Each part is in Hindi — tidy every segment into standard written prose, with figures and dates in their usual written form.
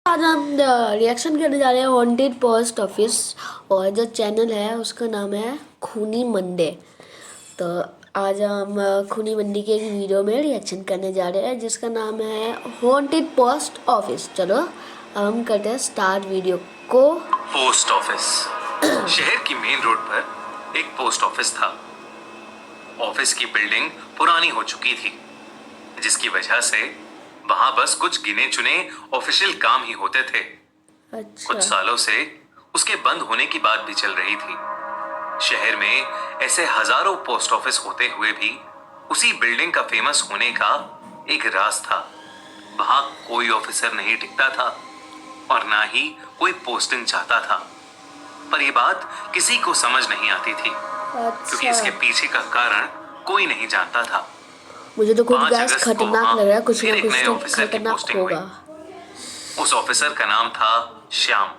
आज हम रिएक्शन करने जा रहे हैं हॉन्टेड पोस्ट ऑफिस। और जो चैनल है उसका नाम है खूनी मंडे। तो आज हम खूनी मंडे के एक वीडियो में रिएक्शन करने जा रहे हैं जिसका नाम है हॉन्टेड पोस्ट ऑफिस। चलो अब हम करते हैं स्टार्ट वीडियो को। Post office. शहर की मेन रोड पर एक पोस्ट ऑफिस था। ऑफिस की बिल्डिंग पुरानी हो चुकी थी, जिसकी वजह से वहां बस कुछ गिने चुने ऑफिशियल काम ही होते थे। अच्छा। कुछ सालों से उसके बंद होने की बात भी चल रही थी। शहर में ऐसे हजारों पोस्ट ऑफिस होते हुए भी उसी बिल्डिंग का फेमस होने का एक राज था। वहां कोई ऑफिसर नहीं टिकता था और ना ही कोई पोस्टिंग चाहता था। पर यह बात किसी को समझ नहीं आती थी, क्योंकि अच्छा, इसके पीछे का कारण कोई नहीं जानता था। मुझे तो खुद 5 गैस अगस्त को खतरनाक वहां लग रहा है। कुछ फिर ना एक कुछ नए तो ऑफिसर की खतरनाक पोस्टिंग हुई। होगा। उस ऑफिसर का नाम था श्याम।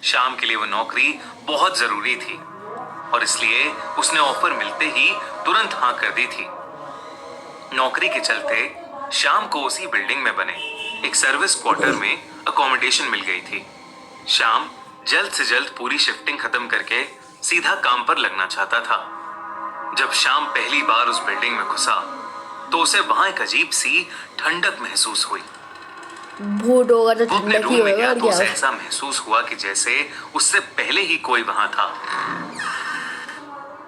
श्याम के लिए वो नौकरी बहुत जरूरी थी और इसलिए उसने ऑफर मिलते ही तुरंत हाँ कर दी थी। नौकरी के चलते श्याम को उसी बिल्डिंग में बने एक सर्विस क्वार्टर में अकोमोडेशन मिल गई थी। श्याम जल्द से जल्द पूरी शिफ्टिंग खत्म करके सीधा काम पर लगना चाहता था। जब श्याम पहली बार उस बिल्डिंग में घुसा तो उसे वहां एक अजीब सी ठंडक महसूस हुई। भूत होगा तो वो अपने ठंडक ही रूम में होगा गया और तो क्या। उसे ऐसा महसूस हुआ कि जैसे उससे पहले ही कोई वहां था।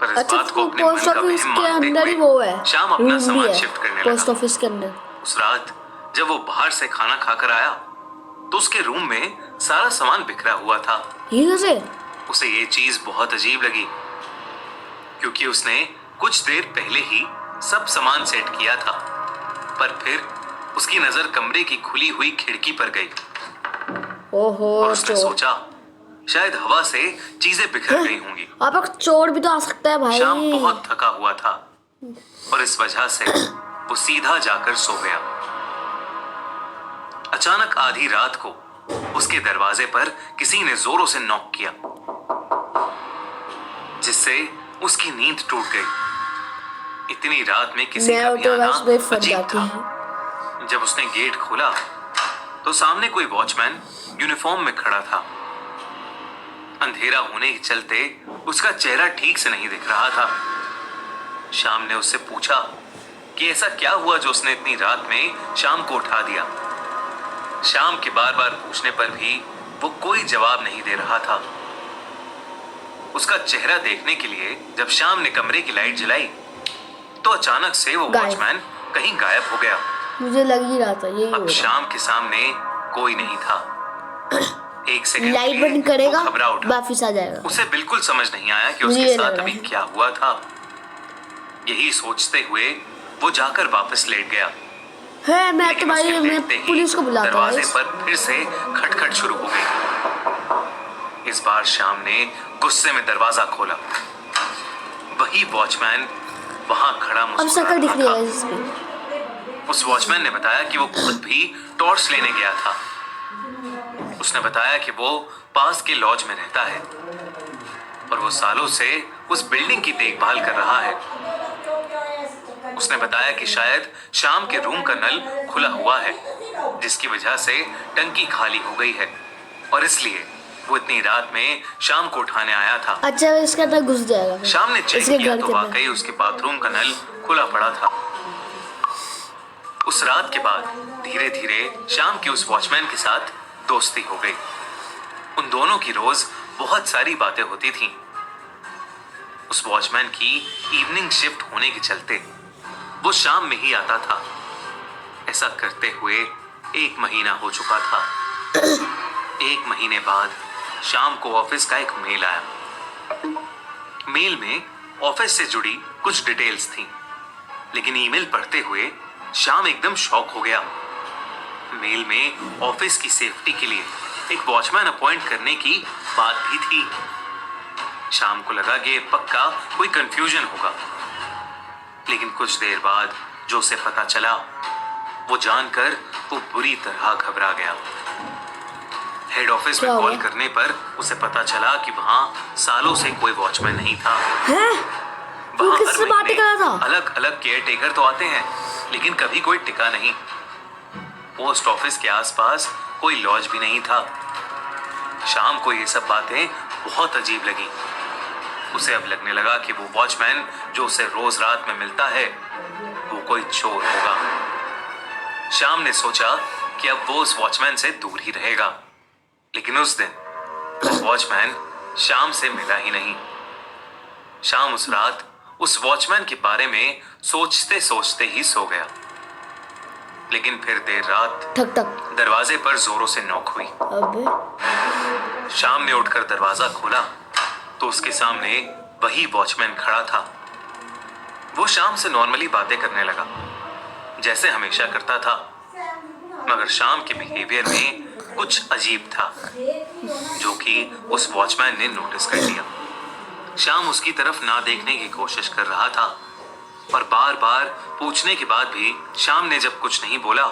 पर इस अच्छा, बात को अपने पोस्ट मन का ऑफिस वहम के मानते अंदर ही हुए वो है, श्याम अपना रूम भी सामान है शिफ्ट करने पोस्ट लगा। ऑफिस के अंदर। उस रात जब वो बाहर से खाना खाकर आया तो उसके रूम में सारा सामान बिखरा हुआ था। ये कैसे? उसे ये चीज बहुत अजीब लगी, क्योंकि उसने कुछ देर पहले ही सब सामान सेट किया था। पर फिर उसकी नजर कमरे की खुली हुई खिड़की पर गई ओहो, और उसने चोर। सोचा शायद हवा से चीजें बिखर गई होंगी। अब एक चोर भी तो आ सकता है भाई। श्याम बहुत थका हुआ था और इस वजह से वो सीधा जाकर सो गया। अचानक आधी रात को उसके दरवाजे पर किसी ने जोरों से नॉक किया, जिससे उसकी नींद टूट गई। इतनी रात में किसी का भी आना अजीब था। जब उसने गेट खोला तो सामने कोई वॉचमैन यूनिफॉर्म में खड़ा था। अंधेरा होने के चलते उसका चेहरा ठीक से नहीं दिख रहा था। श्याम ने उससे पूछा कि ऐसा क्या हुआ जो उसने इतनी रात में शाम को उठा दिया। श्याम के बार बार पूछने पर भी वो कोई जवाब नहीं दे रहा था। उसका चेहरा देखने के लिए जब श्याम ने कमरे की लाइट जलाई तो अचानक से वो वॉचमैन कहीं गायब हो गया। मुझे लग ही रहा था यही अब होगा। श्याम के सामने कोई नहीं था। एक सेकंड लाइट बंद करेगा, घबरा उठा। वापिस आ जाएगा। उसे बिल्कुल समझ नहीं आया कि उसके साथ अभी क्या हुआ था। यही सोचते हुए वो जाकर वापस लेट गया। है मैं पुलिस को बुलाता हूं। दरवाजे पर फिर से खटखट शुरू हो गई। इस बार श्याम ने गुस्से में दरवाजा खोला। वही वॉचमैन वहां खड़ा मुस्कुरा रहा था। उस वॉचमैन ने बताया कि वो खुद भी टॉर्च लेने गया था। उसने बताया कि वो पास के लॉज में रहता है और वो सालों से उस बिल्डिंग की देखभाल कर रहा है। उसने बताया कि शायद शाम के रूम का नल खुला हुआ है, जिसकी वजह से टंकी खाली हो गई है और इसलिए वो इतनी रात में शाम को उठाने आया था। अच्छा, इसके अंदर घुस जाएगा। शाम ने चेक किया तो वाकई उसके बाथरूम का नल खुला पड़ा था। उस रात के बाद धीरे धीरे शाम की उस वॉचमैन के साथ दोस्ती हो गई। उन दोनों की रोज बहुत सारी बातें होती थीं। उस वॉचमैन की इवनिंग शिफ्ट होने के चलते वो शाम में ही आता था। ऐसा करते हुए 1 महीना हो चुका था। 1 महीने बाद शाम को ऑफिस का एक मेल आया। मेल में ऑफिस से जुड़ी कुछ डिटेल्स थी, लेकिन ईमेल पढ़ते हुए शाम एकदम शॉक हो गया। मेल में ऑफिस की सेफ्टी के लिए एक वॉचमैन अपॉइंट करने की बात भी थी। शाम को लगा कि पक्का कोई कंफ्यूजन होगा, लेकिन कुछ देर बाद जो उसे पता चला वो जानकर वो बुरी तरह घबरा गया। हेड ऑफिस में कॉल करने पर उसे पता चला कि वहां सालों से कोई वॉचमैन नहीं था। वहां किससे बातें कर रहा था? अलग अलग केयर टेकर तो आते हैं, लेकिन कभी कोई टिका नहीं। पोस्ट ऑफिस के आसपास कोई लॉज भी नहीं था। शाम को ये सब बातें बहुत अजीब लगी। उसे अब लगने लगा कि वो वॉचमैन जो उसे रोज रात में मिलता है वो कोई चोर होगा। शाम ने सोचा कि अब वो उस वॉचमैन से दूर ही रहेगा, लेकिन उस दिन वो वॉचमैन शाम से मिला ही नहीं। शाम उस रात उस वॉचमैन के बारे में सोचते सोचते ही सो गया। लेकिन फिर देर रात ठक ठक। दरवाजे पर जोरों से नॉक हुई। अबे शाम ने उठकर दरवाजा खोला तो उसके सामने वही वॉचमैन खड़ा था। वो शाम से नॉर्मली बातें करने लगा जैसे हमेशा करता था, मगर शाम के बिहेवियर में कुछ अजीब था जो कि उस वॉचमैन ने नोटिस कर लिया। शाम उसकी तरफ ना देखने की कोशिश कर रहा था, पर बार बार पूछने के बाद भी शाम ने जब कुछ नहीं बोला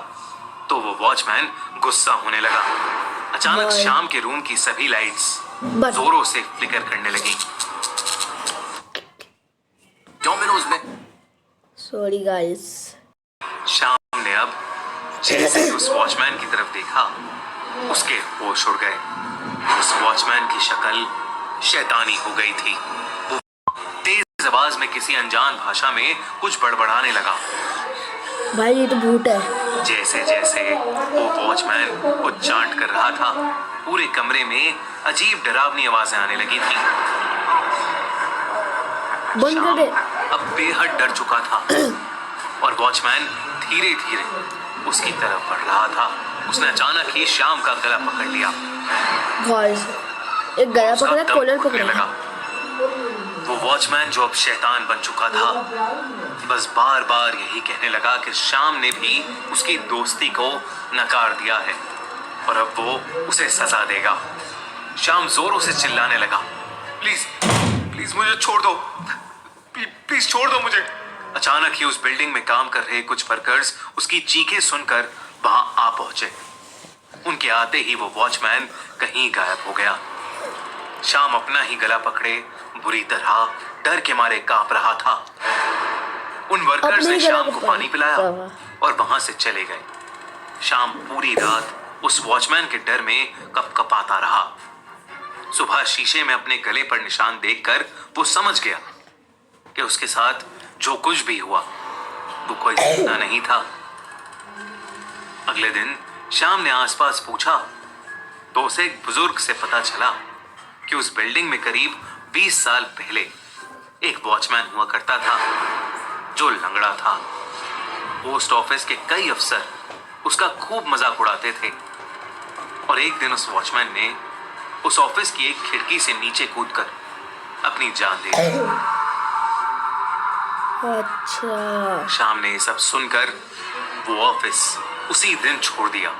तो वो वॉचमैन गुस्सा होने लगा। अचानक शाम के रूम की सभी लाइट्स जोरों से फ्लिकर करने लगी। डोमिनोज में सॉरी गाइस। शाम ने अब जैसे ही उस वॉचमैन की तरफ देखा उसके होश उड़ गए। उस वॉचमैन की शक्ल शैतानी हो गई थी। वो तेज आवाज में किसी अनजान भाषा में कुछ बड़बड़ाने लगा। भाई ये तो भूत है। जैसे जैसे वो वॉचमैन कुछ चांट कर रहा था, पूरे कमरे में अजीब डरावनी आवाजें आने लगी थी। बंद कर दे। अब बेहद डर चुका था और वॉचमैन धीरे धीरे उसकी तरफ बढ़ रहा था। उसने अचानक ही शाम का गला पकड़ लिया। गाइस एक गला पकड़ा, कॉलर पकड़ा लगा। वो वॉचमैन जो अब शैतान बन चुका था बस बार बार यही कहने लगा कि शाम ने भी उसकी दोस्ती को नकार दिया है और अब वो उसे सजा देगा। शाम जोरों से चिल्लाने लगा, प्लीज प्लीज मुझे छोड़ दो, प्लीज छोड़ दो मुझे। अचानक ही उस बिल्डिंग में काम कर रहे कुछ वर्कर्स उसकी चीखें सुनकर वहां आ पहुंचे। उनके आते ही वो वॉचमैन कहीं गायब हो गया। शाम अपना ही गला पकड़े बुरी तरह डर के मारे कांप रहा था। उन वर्कर्स ने शाम को पानी पिलाया और वहां से चले गए। शाम पूरी रात उस वॉचमैन के डर में कपकपाता रहा। सुबह शीशे में अपने गले पर निशान देखकर वो समझ गया कि उसके साथ जो कुछ भी हुआ वो कोई सपना नहीं था। अगले दिन शाम ने आसपास पूछा तो उसे एक बुजुर्ग से पता चला कि उस बिल्डिंग में करीब 20 साल पहले एक वॉचमैन हुआ करता था जो लंगड़ा था। पोस्ट ऑफिस के कई अफसर उसका खूब मजाक उड़ाते थे और एक दिन उस वॉचमैन ने उस ऑफिस की एक खिड़की से नीचे कूदकर अपनी जान दे दी। अच्छा। शाम ने ये सब सुनकर वो ऑफिस उसी दिन छोड़ दिया।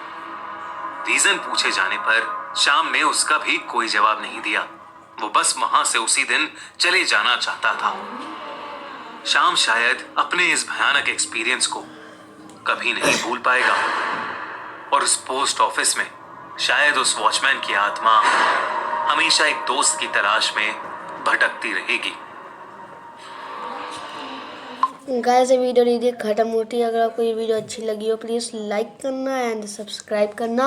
रीजन पूछे जाने पर शाम ने उसका भी कोई जवाब नहीं दिया। वो बस वहां से उसी दिन चले जाना चाहता था। शाम शायद अपने इस भयानक एक्सपीरियंस को कभी नहीं भूल पाएगा और उस पोस्ट ऑफिस में शायद उस वॉचमैन की आत्मा हमेशा एक दोस्त की तलाश में भटकती रहेगी। गाइस ये वीडियो लीजिए खत्म होती है। अगर आपको ये वीडियो अच्छी लगी हो प्लीज़ लाइक करना एंड सब्सक्राइब करना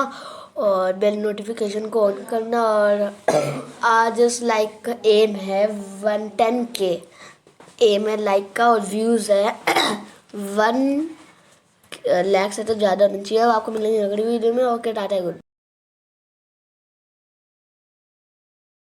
और बेल नोटिफिकेशन को ऑन करना। और आज इस लाइक का एम है 110K एम है लाइक का और व्यूज़ है 1 लाख से तो ज़्यादा होना चाहिए। अब आपको मिलेंगे अगली वीडियो में। Okay tata good.